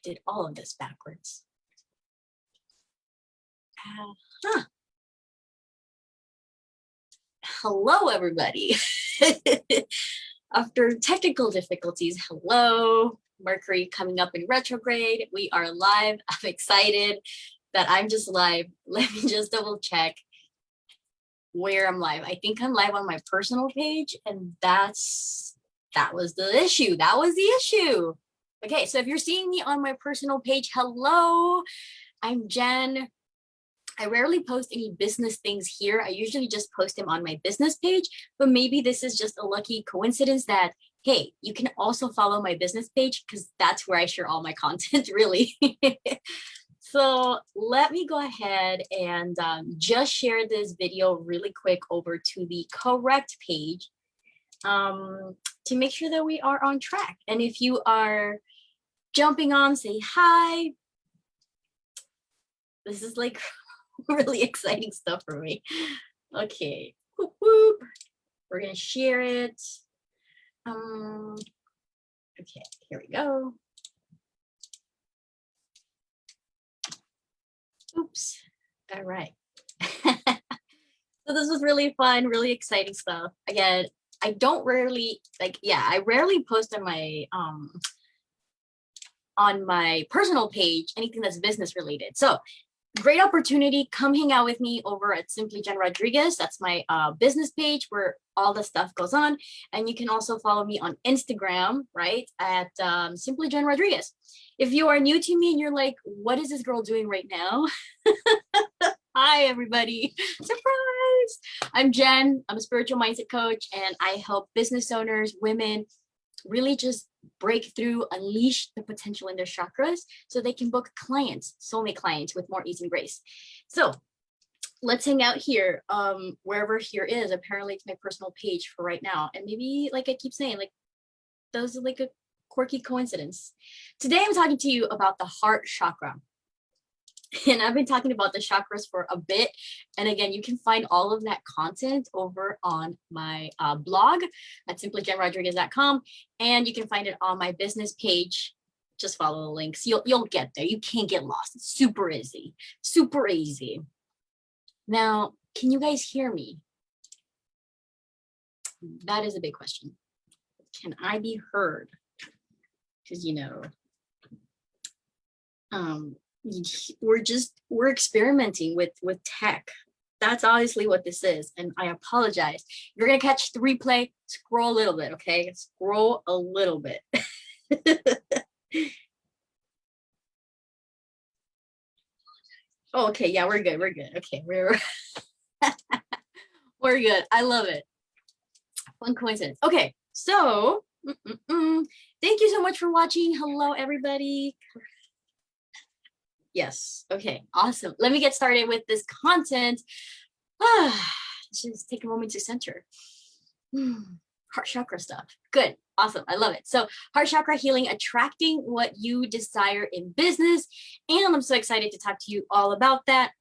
did all of this backwards. Hello, everybody. After technical difficulties, hello. Mercury coming up in retrograde. We are live. I'm excited that I'm just live. Let me just double check where I'm live. I think I'm live on my personal page, and that was the issue. That was the issue. Okay, so if you're seeing me on my personal page, hello, I'm Jen. I rarely post any business things here. I usually just post them on my business page, but maybe this is just a lucky coincidence that, hey, you can also follow my business page because that's where I share all my content, really. So let me go ahead and just share this video really quick over to the correct page to make sure that we are on track. And if you are jumping on, say hi. This is like really exciting stuff for me. Okay, whoop, whoop. We're gonna share it. Okay, here we go. Oops. All right. So this was really fun, really exciting stuff. Again, I rarely post on my personal page anything that's business related. So great opportunity. Come hang out with me over at Simply Jen Rodriguez. That's my business page where all the stuff goes on. And you can also follow me on Instagram, right, at Simply Jen Rodriguez. If you are new to me and you're like, what is this girl doing right now? Hi, everybody. Surprise. I'm Jen. I'm a spiritual mindset coach, and I help business owners, women, really just break through, unleash the potential in their chakras so they can book clients, soulmate clients with more ease and grace. So let's hang out here, wherever here is. Apparently it's my personal page for right now. And maybe, like I keep saying, like those are like a quirky coincidence. Today I'm talking to you about the heart chakra. And I've been talking about the chakras for a bit. And again, you can find all of that content over on my blog at simplyjenrodriguez.com. And you can find it on my business page. Just follow the links. You'll get there. You can't get lost. It's super easy. Super easy. Now, can you guys hear me? That is a big question. Can I be heard? Because, we're experimenting with tech. That's obviously what this is, and I apologize. You're gonna catch the replay. Scroll a little bit, okay? Scroll a little bit. Oh, okay, yeah, we're good. Okay, we're good. I love it. Fun coincidence. Okay, so thank you so much for watching. Hello, everybody. Yes. Okay. Awesome. Let me get started with this content. Just take a moment to center. Heart chakra stuff. Good. Awesome. I love it. So heart chakra healing, attracting what you desire in business. And I'm so excited to talk to you all about that.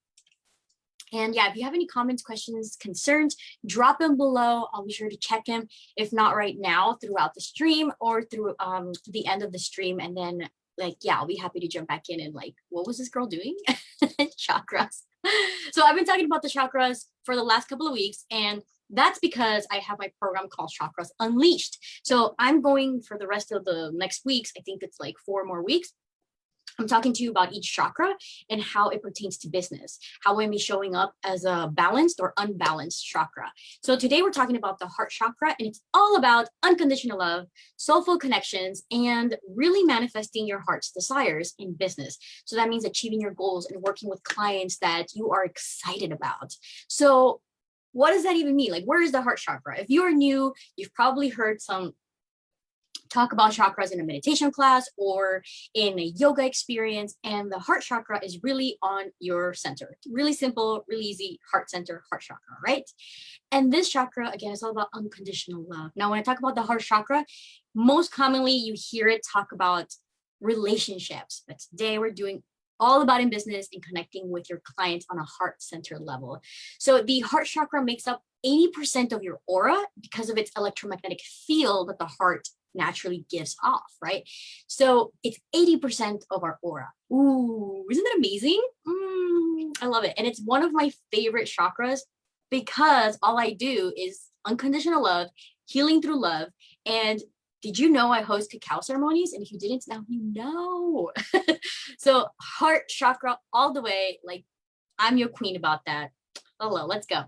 And yeah, if you have any comments, questions, concerns, drop them below. I'll be sure to check them. If not right now, throughout the stream or through the end of the stream. And then I'll be happy to jump back in and what was this girl doing? Chakras. So I've been talking about the chakras for the last couple of weeks, and that's because I have my program called Chakras Unleashed. So I'm going for the rest of the next weeks. I think it's 4 more weeks. I'm talking to you about each chakra and how it pertains to business, how it may be showing up as a balanced or unbalanced chakra. So today we're talking about the heart chakra, and it's all about unconditional love, soulful connections, and really manifesting your heart's desires in business. So that means achieving your goals and working with clients that you are excited about. So what does that even mean? Where is the heart chakra? If you are new, you've probably heard some talk about chakras in a meditation class or in a yoga experience, and the heart chakra is really on your center. Really simple, really easy, heart center, heart chakra, right? And this chakra, again, is all about unconditional love. Now, when I talk about the heart chakra, most commonly you hear it talk about relationships, but today we're doing all about in business and connecting with your clients on a heart center level. So the heart chakra makes up 80% of your aura because of its electromagnetic field that the heart naturally gives off, right? So it's 80% of our aura. Ooh, isn't that amazing? I love it. And it's one of my favorite chakras because all I do is unconditional love, healing through love. And did you know I host cacao ceremonies? And if you didn't, now you know. So heart chakra all the way, like I'm your queen about that. Hello, let's go.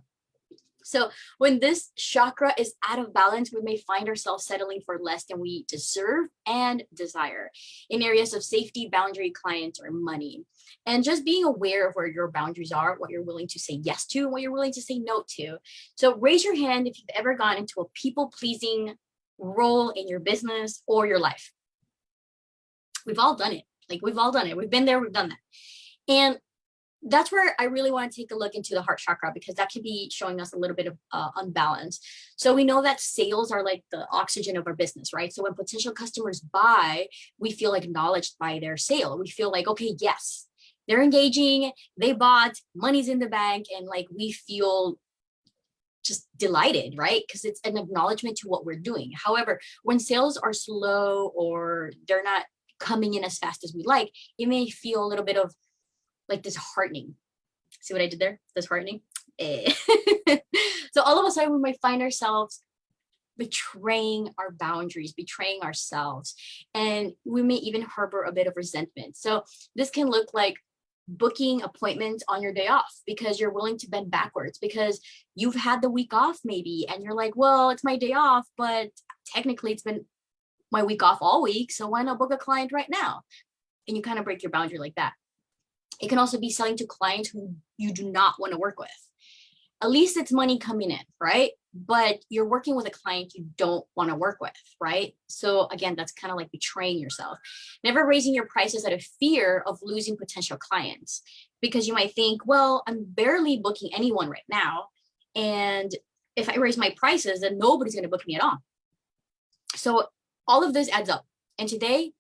So when this chakra is out of balance, we may find ourselves settling for less than we deserve and desire in areas of safety, boundary, clients, or money. And just being aware of where your boundaries are, what you're willing to say yes to, and what you're willing to say no to. So raise your hand if you've ever gone into a people-pleasing role in your business or your life. We've all done it. Like we've all done it. We've been there, we've done that. And that's where I really want to take a look into the heart chakra, because that could be showing us a little bit of unbalance. So we know that sales are like the oxygen of our business, right? So when potential customers buy, we feel acknowledged by their sale. We feel like, okay, yes, they're engaging, they bought, money's in the bank, and like we feel just delighted, right? Because it's an acknowledgement to what we're doing. However, when sales are slow or they're not coming in as fast as we like, it may feel a little bit of like disheartening. See what I did there? Disheartening. So all of a sudden we might find ourselves betraying our boundaries, betraying ourselves, and we may even harbor a bit of resentment. So this can look like booking appointments on your day off because you're willing to bend backwards because you've had the week off maybe, and you're like, well, it's my day off, but technically it's been my week off all week, so why not book a client right now? And you kind of break your boundary like that. It can also be selling to clients who you do not want to work with. At least it's money coming in, right? But you're working with a client you don't want to work with, right? So again, that's kind of like betraying yourself. Never raising your prices out of fear of losing potential clients, because you might think, well, I'm barely booking anyone right now. And if I raise my prices, then nobody's going to book me at all. So all of this adds up. And today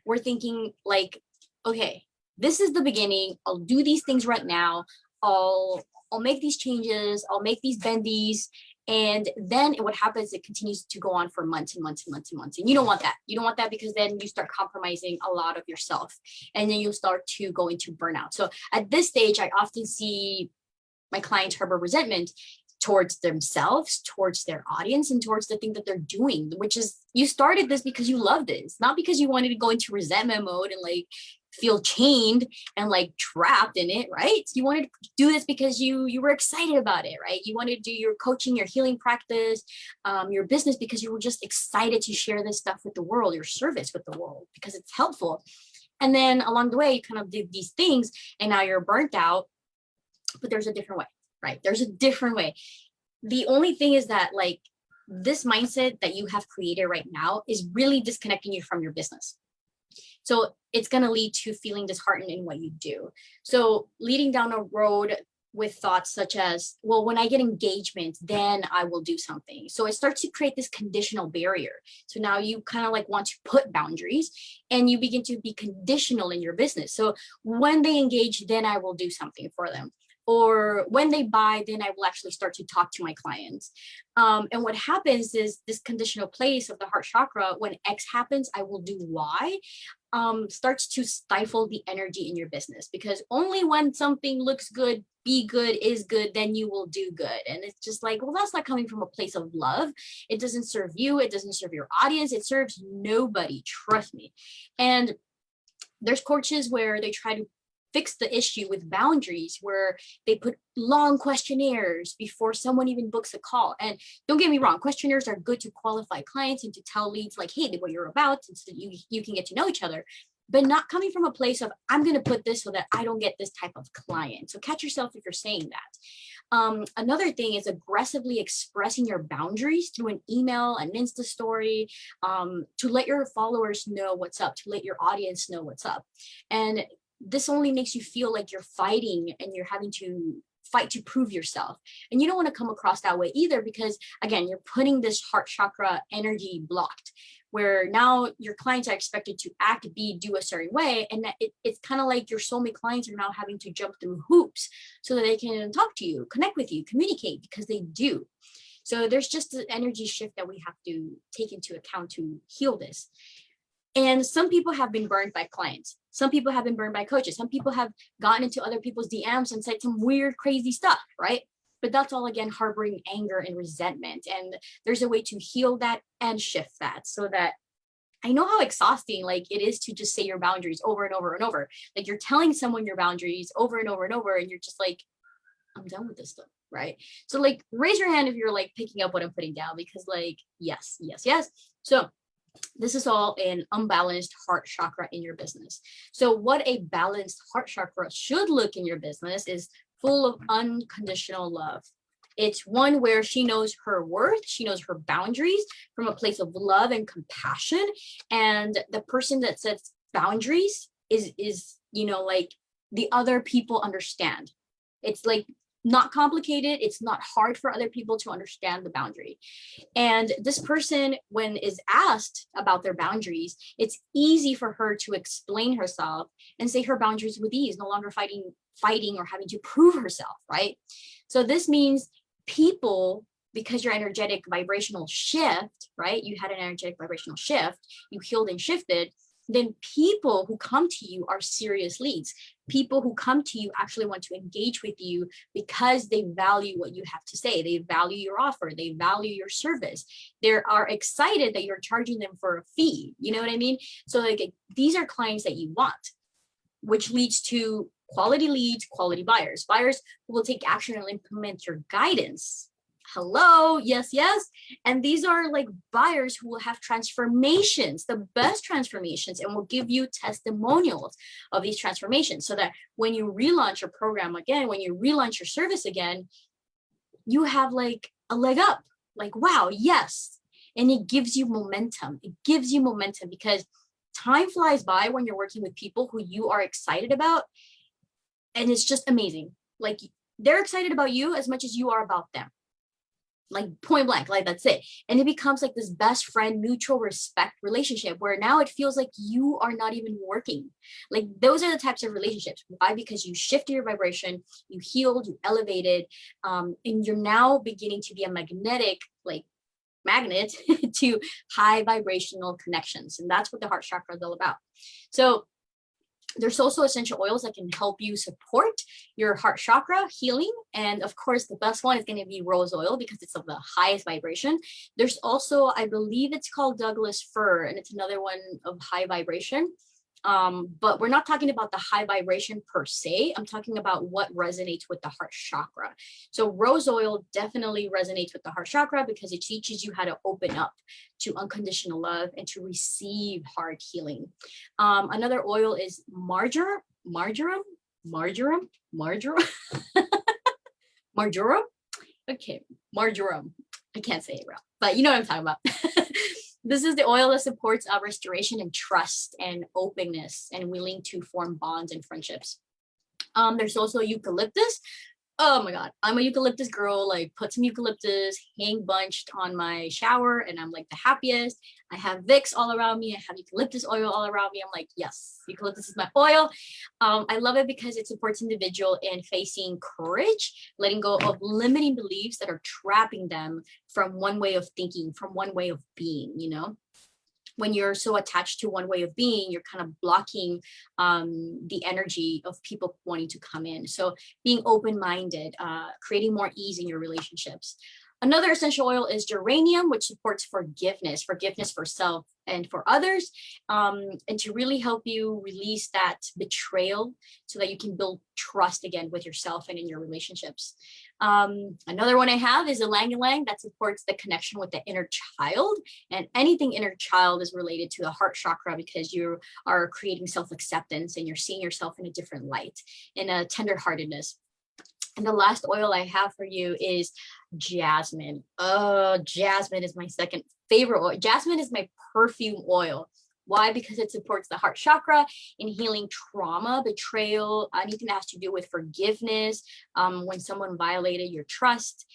we're thinking like, okay, this is the beginning. I'll do these things right now. I'll make these changes. I'll make these bendies. And then what happens, it continues to go on for months and months and months and months. And you don't want that. You don't want that, because then you start compromising a lot of yourself, and then you'll start to go into burnout. So at this stage, I often see my clients harbor resentment towards themselves, towards their audience, and towards the thing that they're doing, which is, you started this because you love this, not because you wanted to go into resentment mode and like feel chained and like trapped in it, right? You wanted to do this because you were excited about it, right? You wanted to do your coaching, your healing practice, your business, because you were just excited to share this stuff with the world, your service with the world, because it's helpful. And then along the way, you kind of did these things, and now you're burnt out. But there's a different way, right? There's a different way. The only thing is that like this mindset that you have created right now is really disconnecting you from your business. So it's going to lead to feeling disheartened in what you do. So leading down a road with thoughts such as, well, when I get engagement, then I will do something. So it starts to create this conditional barrier. So now you kind of like want to put boundaries, and you begin to be conditional in your business. So when they engage, then I will do something for them. Or when they buy, then I will actually start to talk to my clients. And what happens is this conditional place of the heart chakra, when X happens, I will do Y, starts to stifle the energy in your business, because only when something looks good, be good, is good, then you will do good. And it's just like, well, that's not coming from a place of love. It doesn't serve you. It doesn't serve your audience. It serves nobody. Trust me. And there's coaches where they try to fix the issue with boundaries, where they put long questionnaires before someone even books a call. And don't get me wrong, questionnaires are good to qualify clients and to tell leads like, hey, what you're about, so that you can get to know each other, but not coming from a place of, I'm going to put this so that I don't get this type of client. So catch yourself if you're saying that. Another thing is aggressively expressing your boundaries through an email, an Insta story, to let your followers know what's up, to let your audience know what's up. And this only makes you feel like you're fighting and you're having to fight to prove yourself. And you don't want to come across that way either, because again, you're putting this heart chakra energy blocked, where now your clients are expected to act, be, do a certain way. And it's kind of like your soulmate clients are now having to jump through hoops so that they can talk to you, connect with you, communicate, because they do. So there's just an energy shift that we have to take into account to heal this. And some people have been burned by clients. Some people have been burned by coaches. Some people have gotten into other people's DMs and said some weird, crazy stuff, right? But that's all, again, harboring anger and resentment. And there's a way to heal that and shift that, so that I know how exhausting like it is to just say your boundaries over and over and over. Like you're telling someone your boundaries over and over and over, and you're just like, I'm done with this stuff, right? So like raise your hand if you're like picking up what I'm putting down, because like, yes, yes, yes. So this is all an unbalanced heart chakra in your business. So what a balanced heart chakra should look in your business is full of unconditional love. It's one where she knows her worth, she knows her boundaries from a place of love and compassion. And the person that sets boundaries is you know, like the other people understand. It's like not complicated. It's not hard for other people to understand the boundary. And this person, when is asked about their boundaries, it's easy for her to explain herself and say her boundaries with ease, no longer fighting or having to prove herself, right? So this means people, because your energetic vibrational shift, right? You had an energetic vibrational shift, you healed and shifted, then people who come to you are serious leads. People who come to you actually want to engage with you because they value what you have to say. They value your offer. They value your service. They are excited that you're charging them for a fee. You know what I mean? So like these are clients that you want, which leads to quality leads, quality buyers, buyers who will take action and implement your guidance. Hello, yes, yes. And these are like buyers who will have transformations, the best transformations, and will give you testimonials of these transformations, so that when you relaunch your program again, when you relaunch your service again, you have like a leg up, like, wow, yes. And it gives you momentum. It gives you momentum because time flies by when you're working with people who you are excited about. And it's just amazing. Like they're excited about you as much as you are about them. Like point blank, like that's it. And it becomes like this best friend, mutual respect relationship where now it feels like you are not even working. Like those are the types of relationships. Why? Because you shifted your vibration, you healed, you elevated, and you're now beginning to be a magnetic, like magnet to high vibrational connections. And that's what the heart chakra is all about. So there's also essential oils that can help you support your heart chakra healing. And of course, the best one is going to be rose oil because it's of the highest vibration. There's also, I believe it's called Douglas fir, and it's another one of high vibration. But we're not talking about the high vibration per se. I'm talking about what resonates with the heart chakra. So rose oil definitely resonates with the heart chakra because it teaches you how to open up to unconditional love and to receive heart healing. Another oil is marjoram, okay, marjoram. I can't say it well, but you know what I'm talking about. This is the oil that supports restoration and trust and openness and willing to form bonds and friendships. There's also eucalyptus. Oh my God, I'm a eucalyptus girl. Like put some eucalyptus, hang bunched on my shower, and I'm like the happiest. I have Vicks all around me. I have eucalyptus oil all around me. I'm like, yes, eucalyptus is my oil. I love it because it supports individual in facing courage, letting go of limiting beliefs that are trapping them from one way of thinking, from one way of being, you know? When you're so attached to one way of being, you're kind of blocking the energy of people wanting to come in. So being open-minded, creating more ease in your relationships. Another essential oil is geranium, which supports forgiveness for self and for others, and to really help you release that betrayal so that you can build trust again with yourself and in your relationships. Another one I have is ylang ylang that supports the connection with the inner child, and anything inner child is related to the heart chakra because you are creating self-acceptance and you're seeing yourself in a different light, in a tenderheartedness. And the last oil I have for you is jasmine. Oh, jasmine is my second favorite oil. Jasmine is my perfume oil. Why? Because it supports the heart chakra in healing trauma, betrayal, anything that has to do with forgiveness, when someone violated your trust,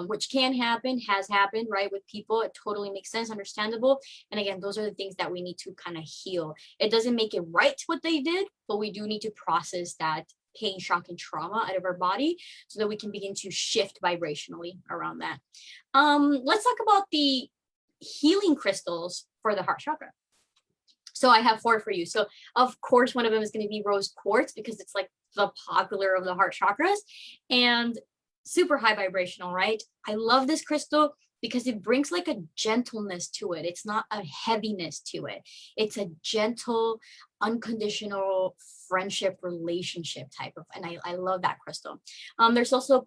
which can happen, has happened, right, with people. It totally makes sense, understandable. And again, those are the things that we need to kind of heal. It doesn't make it right what they did, but we do need to process that pain, shock, and trauma out of our body so that we can begin to shift vibrationally around that. Let's talk about the healing crystals for the heart chakra. So I have 4 for you. So of course, one of them is going to be rose quartz because it's like the popular of the heart chakras and super high vibrational, right? I love this crystal because it brings like a gentleness to it. It's not a heaviness to it. It's a gentle, unconditional friendship relationship type of, and I love that crystal. There's also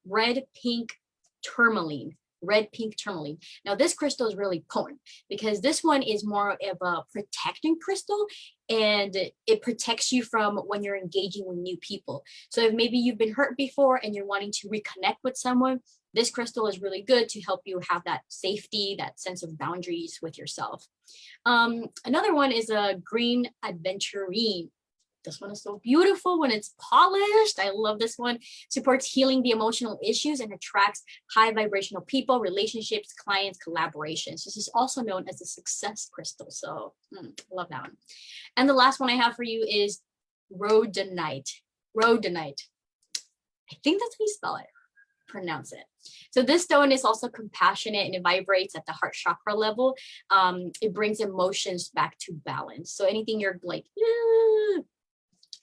red pink tourmaline. Red pink tourmaline. Now this crystal is really potent because this one is more of a protecting crystal, and it protects you from when you're engaging with new people. So if maybe you've been hurt before and you're wanting to reconnect with someone, this crystal is really good to help you have that safety, that sense of boundaries with yourself. Another one is a green Adventurine. This one is so beautiful when it's polished. I love this one. Supports healing the emotional issues and attracts high vibrational people, relationships, clients, collaborations. This is also known as the success crystal. So love that one. And the last one I have for you is Rhodonite. Rhodonite. I think that's how you spell it. Pronounce it. So this stone is also compassionate and it vibrates at the heart chakra level. It brings emotions back to balance. So anything you're like,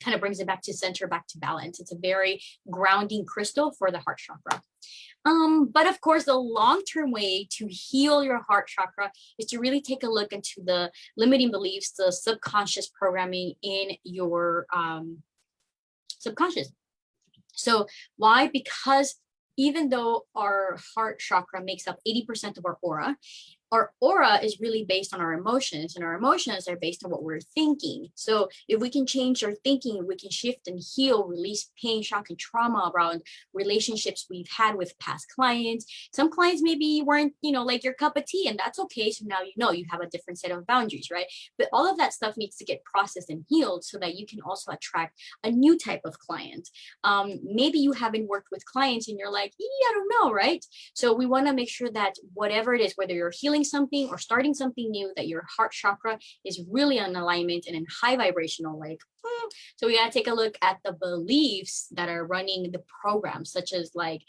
kind of brings it back to center, back to balance. It's a very grounding crystal for the heart chakra. But of course, the long-term way to heal your heart chakra is to really take a look into the limiting beliefs, the subconscious programming in your subconscious. So why? Because even though our heart chakra makes up 80% of our aura is really based on our emotions, and our emotions are based on what we're thinking. So if we can change our thinking, we can shift and heal, release pain, shock, and trauma around relationships we've had with past clients. Some clients maybe weren't, like your cup of tea, and that's okay. So now you have a different set of boundaries, right? But all of that stuff needs to get processed and healed so that you can also attract a new type of client. Maybe you haven't worked with clients and you're like, I don't know, right? So we want to make sure that whatever it is, whether you're healing something or starting something new, that your heart chakra is really in alignment and in high vibrational, so we got to take a look at the beliefs that are running the program, such as like,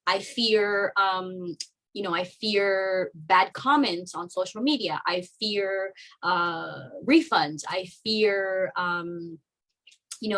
I fear I fear bad comments on social media. I fear refunds. I fear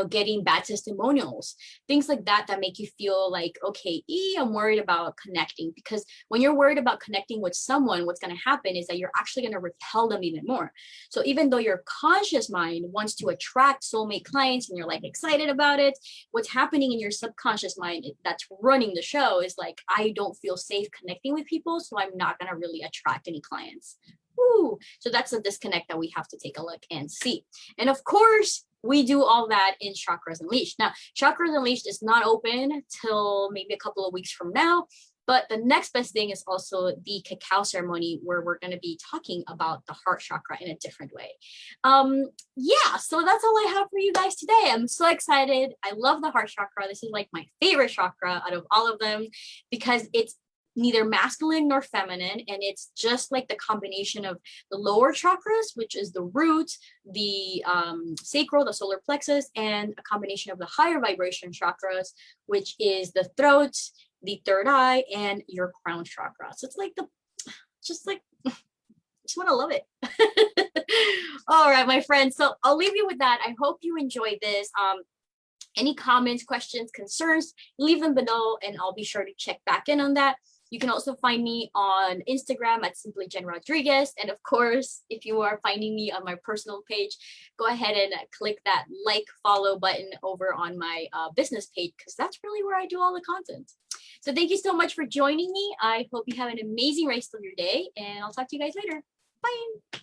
getting bad testimonials, things like that make you feel like, okay, I'm worried about connecting. Because when you're worried about connecting with someone, what's going to happen is that you're actually going to repel them even more. So even though your conscious mind wants to attract soulmate clients and you're like excited about it, what's happening in your subconscious mind that's running the show is like, I don't feel safe connecting with people, so I'm not going to really attract any clients. Woo. So that's a disconnect that we have to take a look and see. And of course, we do all that in Chakras Unleashed. Now, Chakras Unleashed is not open till maybe a couple of weeks from now, but the next best thing is also the cacao ceremony, where we're going to be talking about the heart chakra in a different way. So that's all I have for you guys today. I'm so excited. I love the heart chakra. This is like my favorite chakra out of all of them because it's neither masculine nor feminine, and it's just like the combination of the lower chakras, which is the root, the sacral, the solar plexus, and a combination of the higher vibration chakras, which is the throat, the third eye, and your crown chakra. So it's like just want to love it. All right, my friends, so I'll leave you with that. I hope you enjoyed this. Any comments, questions, concerns, leave them below and I'll be sure to check back in on that. You can also find me on Instagram at Simply Jen Rodriguez. And of course, if you are finding me on my personal page, go ahead and click that follow button over on my business page, because that's really where I do all the content. So thank you so much for joining me. I hope you have an amazing rest of your day, and I'll talk to you guys later. Bye.